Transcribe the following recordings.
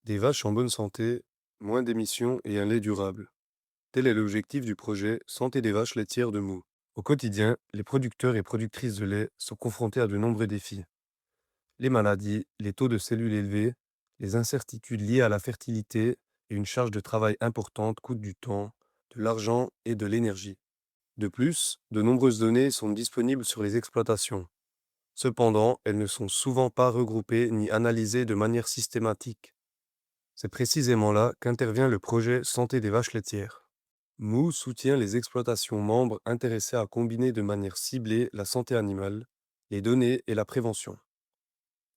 Des vaches en bonne santé, moins d'émissions et un lait durable. Tel est l'objectif du projet Santé des vaches laitières de Mou. Au quotidien, les producteurs et productrices de lait sont confrontés à de nombreux défis. Les maladies, les taux de cellules élevés, les incertitudes liées à la fertilité et une charge de travail importante coûtent du temps, de l'argent et de l'énergie. De plus, de nombreuses données sont disponibles sur les exploitations. Cependant, elles ne sont souvent pas regroupées ni analysées de manière systématique. C'est précisément là qu'intervient le projet Santé des vaches laitières. Mou soutient les exploitations membres intéressées à combiner de manière ciblée la santé animale, les données et la prévention.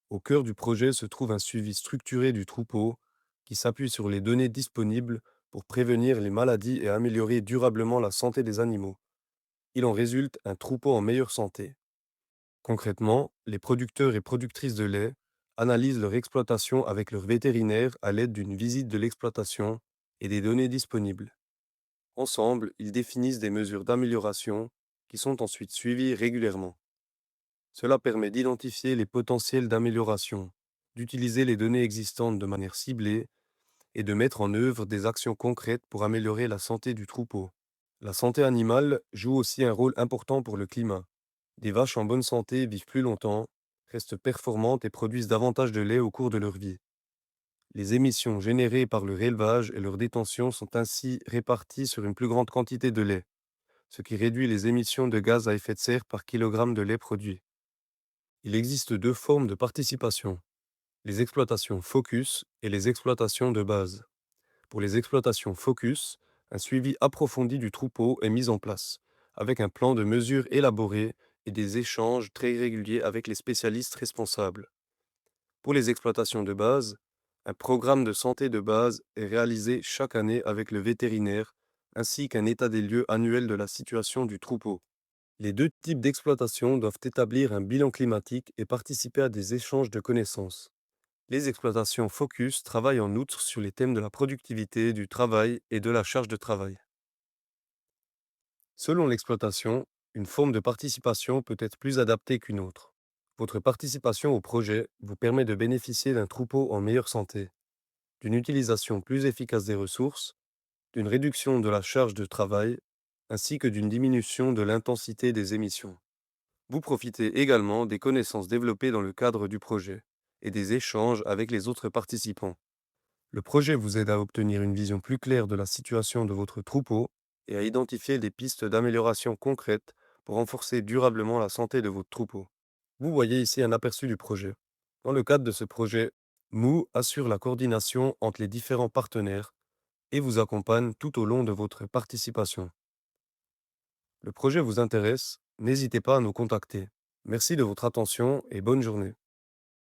Au cœur du projet se trouve un suivi structuré du troupeau qui s'appuie sur les données disponibles pour prévenir les maladies et améliorer durablement la santé des animaux. Il en résulte un troupeau en meilleure santé. Concrètement, les producteurs et productrices de lait analysent leur exploitation avec leur vétérinaire à l'aide d'une visite de l'exploitation et des données disponibles. Ensemble, ils définissent des mesures d'amélioration qui sont ensuite suivies régulièrement. Cela permet d'identifier les potentiels d'amélioration, d'utiliser les données existantes de manière ciblée et de mettre en œuvre des actions concrètes pour améliorer la santé du troupeau. La santé animale joue aussi un rôle important pour le climat. Des vaches en bonne santé vivent plus longtemps, restent performantes et produisent davantage de lait au cours de leur vie. Les émissions générées par leur élevage et leur détention sont ainsi réparties sur une plus grande quantité de lait, ce qui réduit les émissions de gaz à effet de serre par kilogramme de lait produit. Il existe deux formes de participation, les exploitations focus et les exploitations de base. Pour les exploitations focus, un suivi approfondi du troupeau est mis en place, avec un plan de mesure élaboré et des échanges très réguliers avec les spécialistes responsables. Pour les exploitations de base, un programme de santé de base est réalisé chaque année avec le vétérinaire, ainsi qu'un état des lieux annuel de la situation du troupeau. Les deux types d'exploitation doivent établir un bilan climatique et participer à des échanges de connaissances. Les exploitations Focus travaillent en outre sur les thèmes de la productivité, du travail et de la charge de travail. Selon l'exploitation, une forme de participation peut être plus adaptée qu'une autre. Votre participation au projet vous permet de bénéficier d'un troupeau en meilleure santé, d'une utilisation plus efficace des ressources, d'une réduction de la charge de travail, ainsi que d'une diminution de l'intensité des émissions. Vous profitez également des connaissances développées dans le cadre du projet et des échanges avec les autres participants. Le projet vous aide à obtenir une vision plus claire de la situation de votre troupeau et à identifier des pistes d'amélioration concrètes pour renforcer durablement la santé de votre troupeau. Vous voyez ici un aperçu du projet. Dans le cadre de ce projet, Mou assure la coordination entre les différents partenaires et vous accompagne tout au long de votre participation. Le projet vous intéresse? N'hésitez pas à nous contacter. Merci de votre attention et bonne journée.